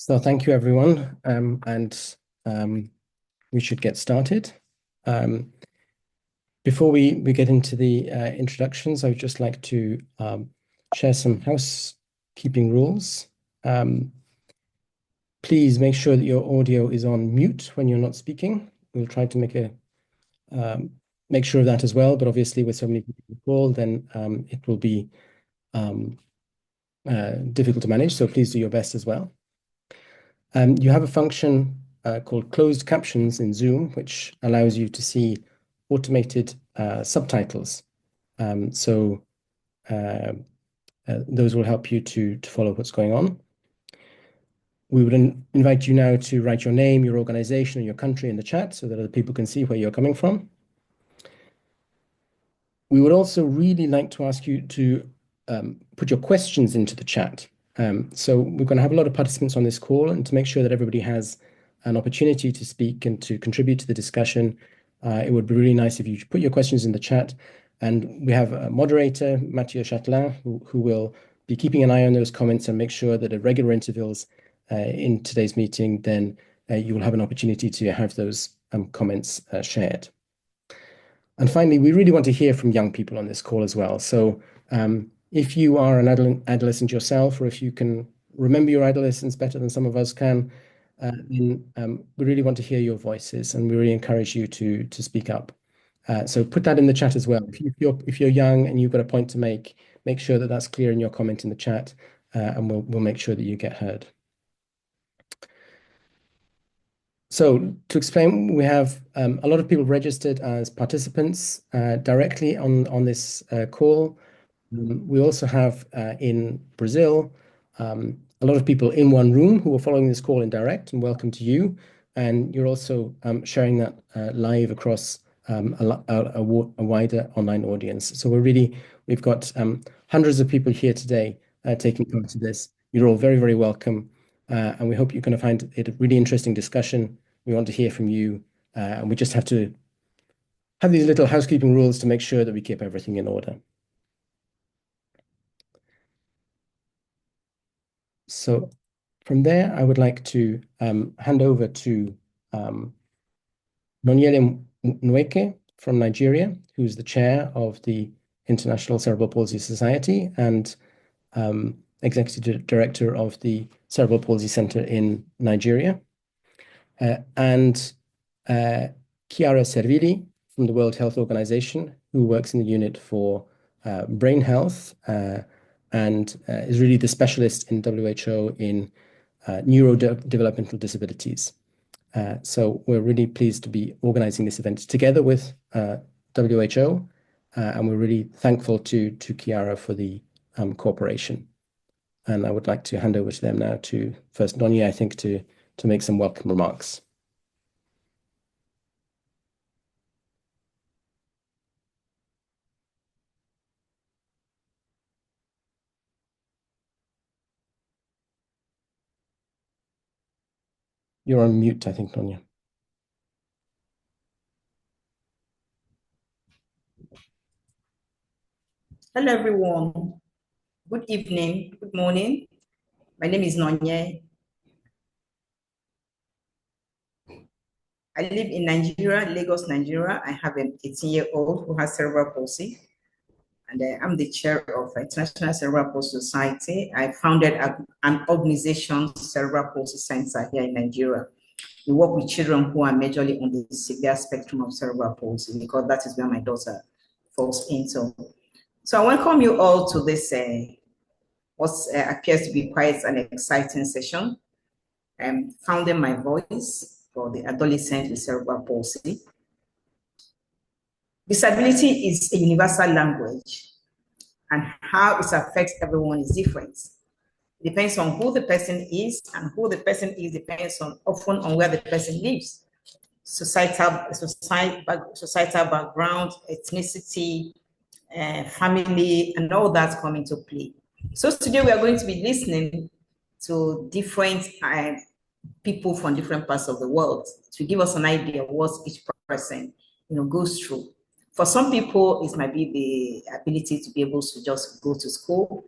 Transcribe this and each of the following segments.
So thank you, everyone, and we should get started. Before we get into the introductions, I would just like to share some housekeeping rules. Please make sure that your audio is on mute when you're not speaking. We'll try to make sure of that as well, but obviously with so many people on the call, then it will be difficult to manage, so please do your best as well. You have a function called closed captions in Zoom, which allows you to see automated subtitles. Those will help you to follow what's going on. We would invite you now to write your name, your organization, and your country in the chat so that other people can see where you're coming from. We would also really like to ask you to put your questions into the chat. So we're going to have a lot of participants on this call, and to make sure that everybody has an opportunity to speak and to contribute to the discussion, it would be really nice if you put your questions in the chat. And we have a moderator, Mathieu Chatelain, who will be keeping an eye on those comments and make sure that at regular intervals in today's meeting, then you will have an opportunity to have those comments shared. And finally, we really want to hear from young people on this call as well. So if you are an adolescent yourself, or if you can remember your adolescence better than some of us can, then we really want to hear your voices, and we really encourage you to speak up. So put that in the chat as well. If you're young and you've got a point to make sure that that's clear in your comment in the chat, and we'll make sure that you get heard. So to explain, we have a lot of people registered as participants directly on this call. We also have in Brazil a lot of people in one room who are following this call in direct, and welcome to you. And you're also sharing that live across a wider online audience. So we've got hundreds of people here today taking part in this. You're all very, very welcome. And we hope you're going to find it a really interesting discussion. We want to hear from you, and we just have to have these little housekeeping rules to make sure that we keep everything in order. So from there, I would like to hand over to Nonyele Nweke from Nigeria, who's the chair of the International Cerebral Palsy Society and executive director of the Cerebral Palsy Center in Nigeria. And Chiara Servili from the World Health Organization, who works in the unit for brain health and is really the specialist in WHO in neurodevelopmental disabilities. So we're really pleased to be organizing this event together with WHO, and we're really thankful to Chiara for the cooperation. And I would like to hand over to them now to first Nonya, I think, to make some welcome remarks. You're on mute, I think, Nonya. Hello, everyone. Good evening, good morning. My name is Nonye. I live in Nigeria, Lagos, Nigeria. I have an 18-year-old who has cerebral palsy, and I'm the chair of International Cerebral Palsy Society. I founded an organization, Cerebral Palsy Center, here in Nigeria. We work with children who are majorly on the severe spectrum of cerebral palsy, because that is where my daughter falls into. So I welcome you all to this, what appears to be quite an exciting session. Founding my voice for the adolescent with cerebral palsy. Disability is a universal language, and how it affects everyone is different. It depends on who the person is, and who the person is depends often on where the person lives. Societal background, ethnicity, family, and all that come into play. So today we are going to be listening to different people from different parts of the world to give us an idea of what each person goes through. For some people, it might be the ability to be able to just go to school.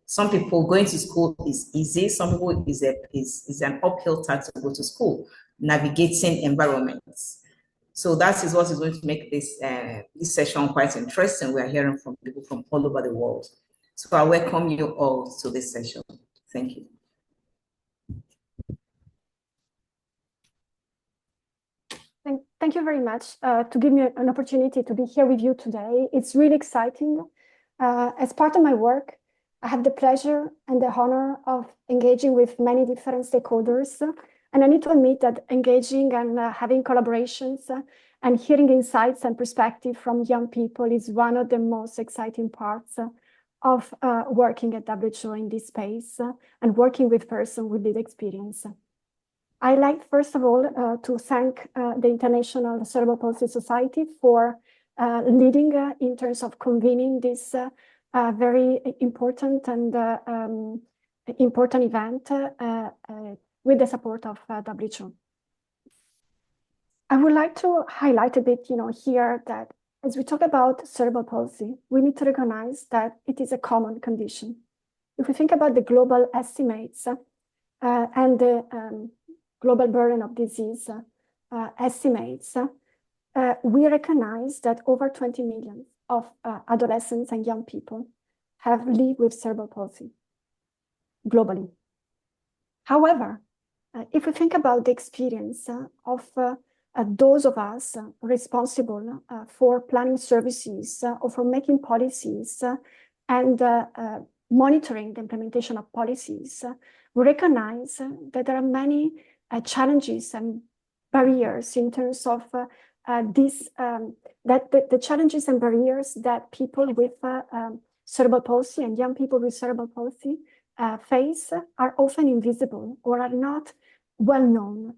Some people going to school is easy. Some people is an uphill task to go to school, navigating environments. So that is what is going to make this session quite interesting. We are hearing from people from all over the world. So I welcome you all to this session. Thank you. Thank you very much to give me an opportunity to be here with you today. It's really exciting. As part of my work, I have the pleasure and the honor of engaging with many different stakeholders. And I need to admit that engaging and having collaborations and hearing insights and perspective from young people is one of the most exciting parts of working at WHO in this space and working with persons with lived experience. I'd like, first of all, to thank the International Cerebral Palsy Society for leading in terms of convening this very important and important event with the support of WHO. I would like to highlight a bit, here that as we talk about cerebral palsy, we need to recognize that it is a common condition. If we think about the global estimates and the global burden of disease estimates, we recognize that over 20 million of adolescents and young people have lived with cerebral palsy globally. However, if we think about the experience of those of us responsible for planning services or for making policies and monitoring the implementation of policies, we recognize that there are many challenges and barriers in terms of the challenges and barriers that people with cerebral palsy and young people with cerebral palsy face are often invisible or are not well known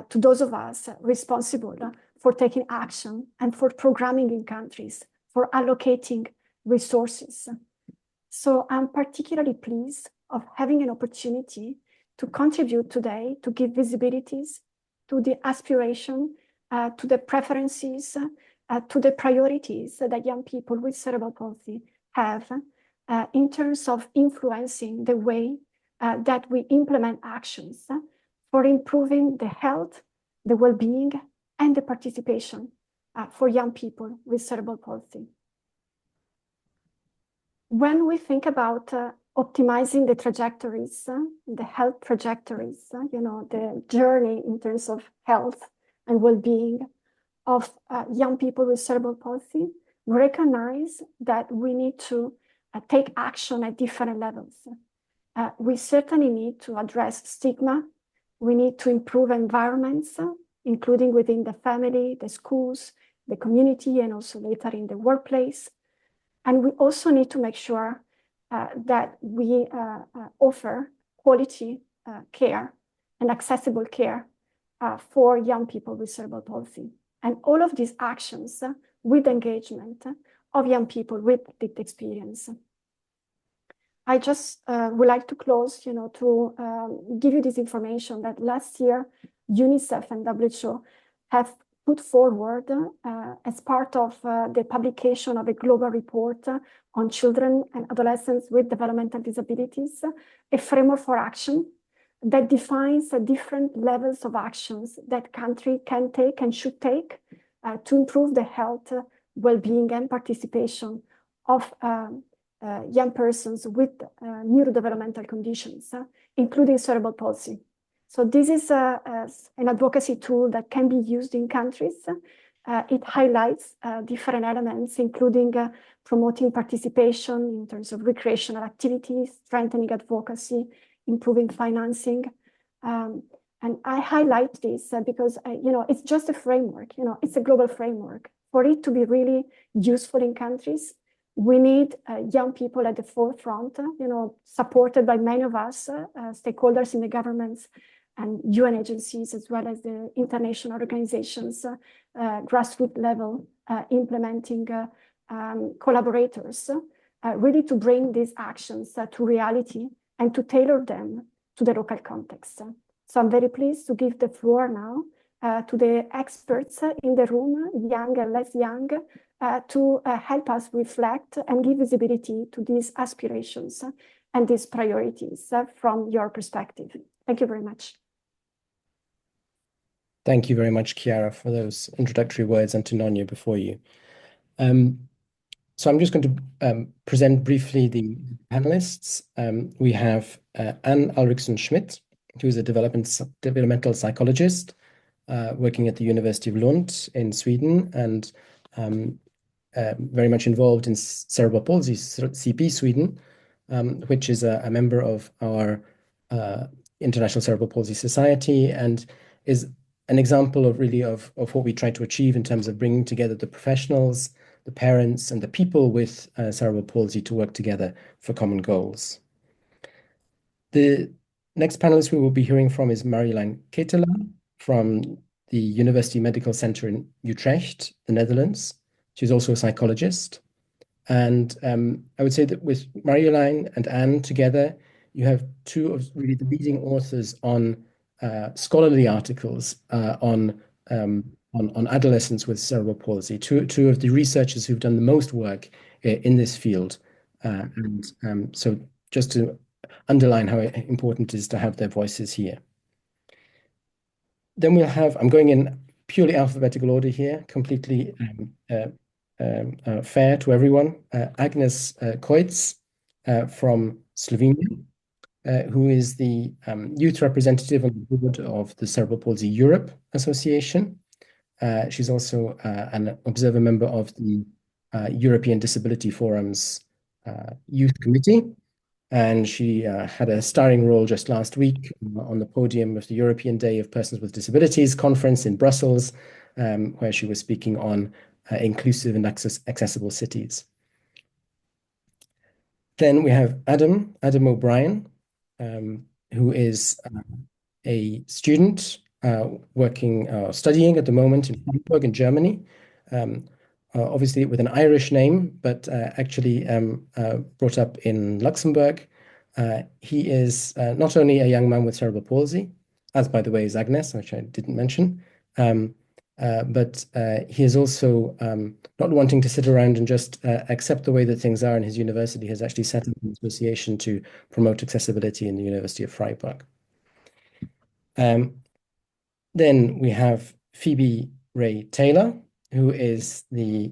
to those of us responsible for taking action and for programming in countries, for allocating resources. So I'm particularly pleased of having an opportunity to contribute today to give visibilities to the aspiration, to the preferences, to the priorities that young people with cerebral palsy have in terms of influencing the way that we implement actions for improving the health, the well-being, and the participation for young people with cerebral palsy. When we think about optimizing the trajectories, the health trajectories, the journey in terms of health and well-being of young people with cerebral palsy, we recognize that we need to take action at different levels. We certainly need to address stigma. We need to improve environments, including within the family, the schools, the community, and also later in the workplace. And we also need to make sure that we offer quality care and accessible care for young people with cerebral palsy. And all of these actions with engagement of young people with lived experience. I just would like to close, to give you this information that last year, UNICEF and WHO have put forward as part of the publication of a global report on children and adolescents with developmental disabilities, a framework for action that defines different levels of actions that country can take and should take to improve the health, well-being, and participation of young persons with neurodevelopmental conditions, including cerebral palsy. So this is an advocacy tool that can be used in countries. It highlights different elements, including promoting participation in terms of recreational activities, strengthening advocacy, improving financing. And I highlight this because, it's just a framework, it's a global framework. For it to be really useful in countries, we need young people at the forefront, supported by many of us, stakeholders in the governments and UN agencies, as well as the international organizations, grassroots level, implementing collaborators, really to bring these actions to reality and to tailor them to the local context. So I'm very pleased to give the floor now to the experts in the room, young and less young, to help us reflect and give visibility to these aspirations and these priorities from your perspective. Thank you very much. Thank you very much, Chiara, for those introductory words, and to Nonya before you. So I'm just going to present briefly the panelists. We have Anne Ulrichsen-Schmidt, who is a developmental psychologist working at the University of Lund in Sweden, and very much involved in Cerebral Palsy, CP Sweden, which is a member of our International Cerebral Palsy Society, and is an example of what we try to achieve in terms of bringing together the professionals, the parents, and the people with cerebral palsy to work together for common goals. The next panelist we will be hearing from is Marjolein Ketelaar from the University Medical Center in Utrecht, the Netherlands. She's also a psychologist. And I would say that with Marjolein and Anne together, you have two of really the leading authors on scholarly articles on adolescents with cerebral palsy, two of the researchers who've done the most work in this field. So just to underline how important it is to have their voices here. Then we'll have, I'm going in purely alphabetical order here, completely fair to everyone. Agnes Koits from Slovenia, who is the youth representative on the board of the Cerebral Palsy Europe Association. She's also an observer member of the European Disability Forum's Youth Committee, and she had a starring role just last week on the podium of the European Day of Persons with Disabilities conference in Brussels, where she was speaking on inclusive and accessible cities. Then we have Adam O'Brien, who is a student studying at the moment in Hamburg in Germany, obviously with an Irish name, but actually brought up in Luxembourg. He is not only a young man with cerebral palsy, as by the way is Agnes, which I didn't mention, but he is also not wanting to sit around and just accept the way that things are in his university. He has actually set up an association to promote accessibility in the University of Freiburg. Then we have Phoebe Ray Taylor, who is the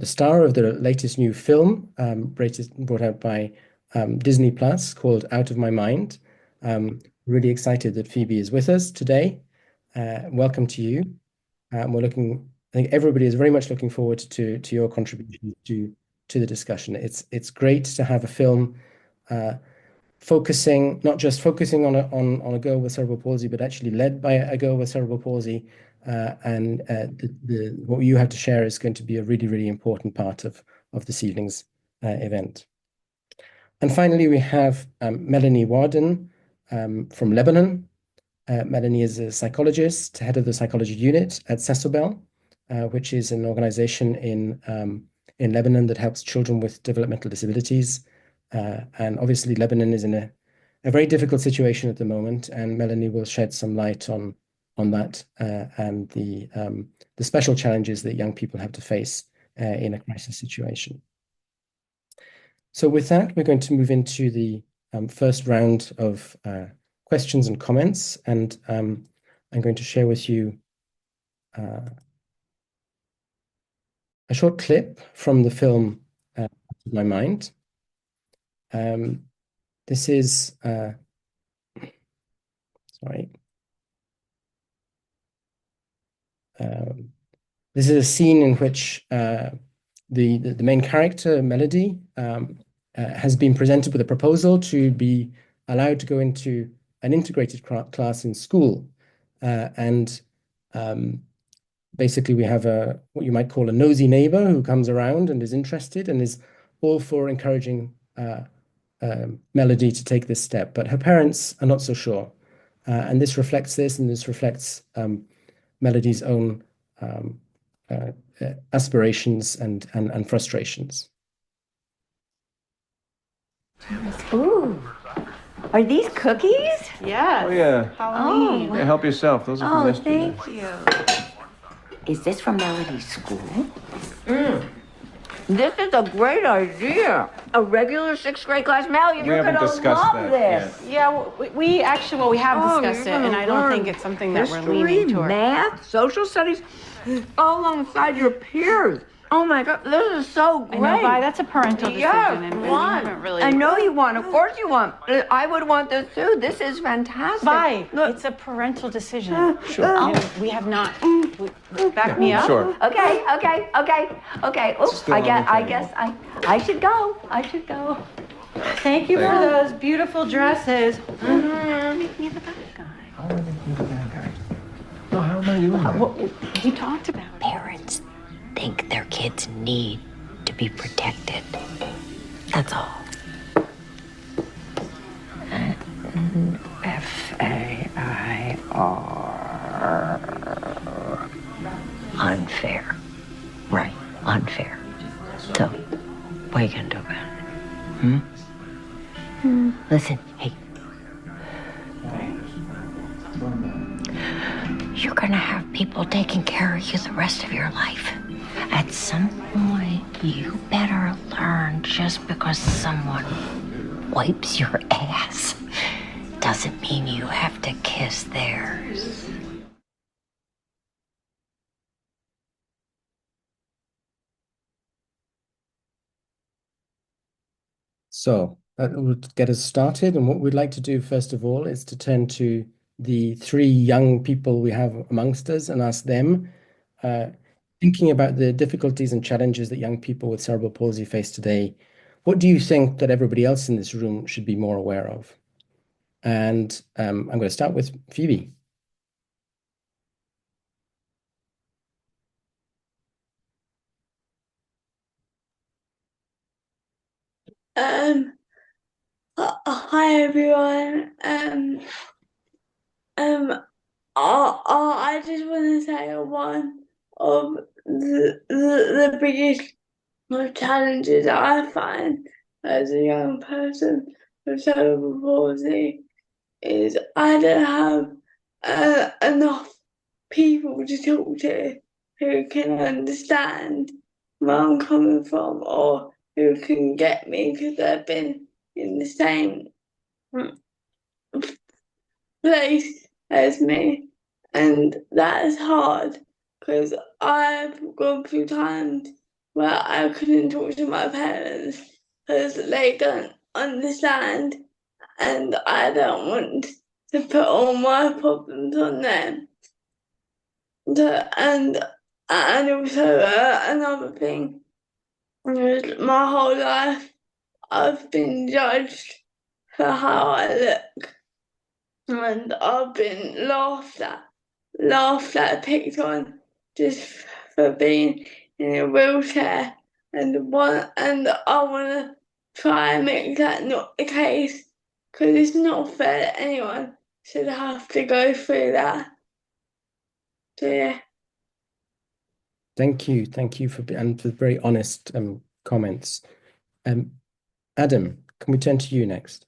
star of the latest new film brought out by Disney Plus called Out of My Mind. Really excited that Phoebe is with us today. Welcome to you. I think everybody is very much looking forward to your contribution to the discussion. It's great to have a film not just focusing on a girl with cerebral palsy, but actually led by a girl with cerebral palsy. What you have to share is going to be a really, really important part of this evening's event. And finally, we have Melanie Warden from Lebanon. Melanie is a psychologist, head of the psychology unit at Cerebral, which is an organization in Lebanon that helps children with developmental disabilities. And obviously, Lebanon is in a very difficult situation at the moment, and Melanie will shed some light on that and the special challenges that young people have to face in a crisis situation. So with that, we're going to move into the first round of questions and comments, and I'm going to share with you a short clip from the film Out of My Mind. This is this is a scene in which the main character, Melody, has been presented with a proposal to be allowed to go into an integrated class in school. Basically, we have what you might call a nosy neighbor who comes around and is interested and is all for encouraging Melody to take this step, but her parents are not so sure. And this reflects Melody's own aspirations and frustrations. Ooh, are these cookies? Yes. Oh, yeah. Halloween. Yeah, help yourself. Those are from yesterday. Thank you. Is this from Melody's school? This is a great idea. A regular sixth grade class. Mal, you're haven't gonna discussed love that this. yet. Yeah, we actually, we have discussed it, and I don't think it's something that we're leaning toward. Math, social studies, all alongside your peers. Oh my God, this is so great. I know, Vi, that's a parental decision, and we haven't really. I know you want. Of course you want. I would want this too. This is fantastic. Vi, Look. it's a parental decision. Sure. And we have not. Back me up. Sure. Okay. Oops, Still on the I table. guess I should go. I should go. Thank you for those beautiful dresses. Make me the bad guy. How am I making you the bad guy? No, how am I doing that? We talked about it. Parents think their kids need to be protected. That's all. Fair. Unfair. Right, unfair. So, what are you gonna do about it? Listen, hey. You're gonna have people taking care of you the rest of your life. At some point, you better learn just because someone wipes your ass doesn't mean you have to kiss theirs. So that would get us started. And what we'd like to do, first of all, is to turn to the three young people we have amongst us and ask them, thinking about the difficulties and challenges that young people with cerebral palsy face today, what do you think that everybody else in this room should be more aware of? And I'm going to start with Phoebe. Hi everyone. I just want to say one of the biggest challenges I find as a young person with cerebral palsy is I don't have enough people to talk to who can understand where I'm coming from or who can get me because I've been in the same place as me, and that is hard because I've gone through times where I couldn't talk to my parents because they don't understand, and I don't want to put all my problems on them. And also another thing is my whole life I've been judged for how I look, and I've been laughed at, picked on just for being in a wheelchair, and I want to try and make that not the case because it's not fair that anyone should have to go through that. So yeah. Thank you for very honest comments. Adam, can we turn to you next?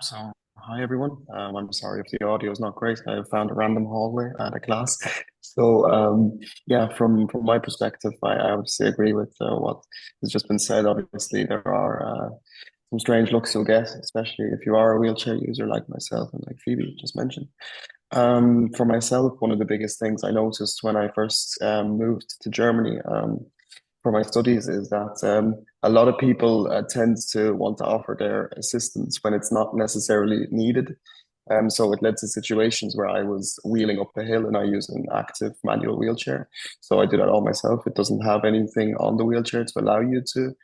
So, hi everyone. I'm sorry if the audio is not great. I found a random hallway at a class. So, yeah, from my perspective, I obviously agree with what has just been said. Obviously, there are some strange looks you'll get, especially if you are a wheelchair user like myself and like Phoebe just mentioned. For myself, one of the biggest things I noticed when I first moved to Germany for my studies is that a lot of people tend to want to offer their assistance when it's not necessarily needed. So it led to situations where I was wheeling up a hill and I use an active manual wheelchair. So I do that all myself. It doesn't have anything on the wheelchair to allow you to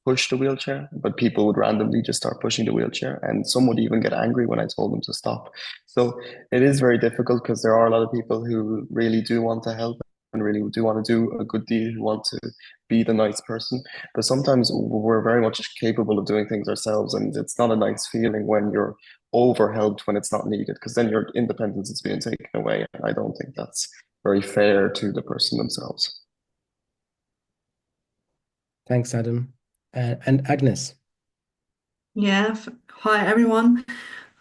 push the wheelchair, but people would randomly just start pushing the wheelchair, and some would even get angry when I told them to stop. So it is very difficult because there are a lot of people who really do want to help and really do want to do a good deed, who want to be the nice person. But sometimes we're very much capable of doing things ourselves, and it's not a nice feeling when you're overhelped when it's not needed, because then your independence is being taken away. And I don't think that's very fair to the person themselves. Thanks, Adam. And Agnes. Yeah, hi everyone.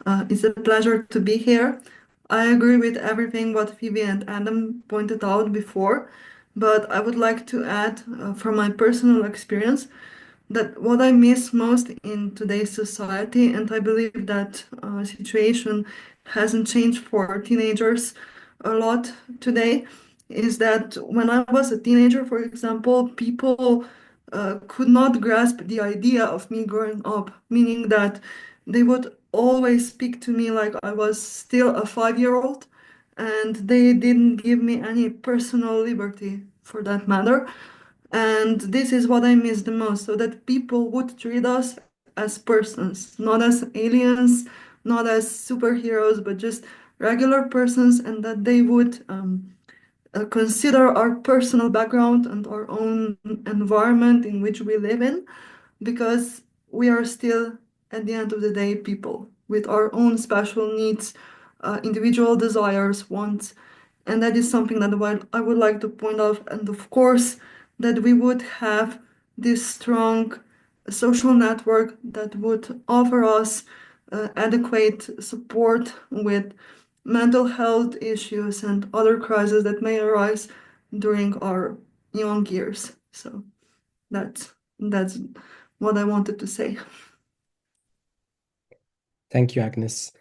It's a pleasure to be here. I agree with everything what Phoebe and Adam pointed out before. But I would like to add, from my personal experience, that what I miss most in today's society, and I believe that situation hasn't changed for teenagers a lot today, is that when I was a teenager, for example, people could not grasp the idea of me growing up, meaning that they would always speak to me like I was still a 5-year-old, and they didn't give me any personal liberty for that matter. And this is what I miss the most, so that people would treat us as persons, not as aliens, not as superheroes, but just regular persons, and that they would consider our personal background and our own environment in which we live in, because we are still, at the end of the day, people with our own special needs, individual desires, wants. And that is something that I would like to point out. And of course, that we would have this strong social network that would offer us adequate support with mental health issues and other crises that may arise during our young years. So that's what I wanted to say. Thank you, Agnes.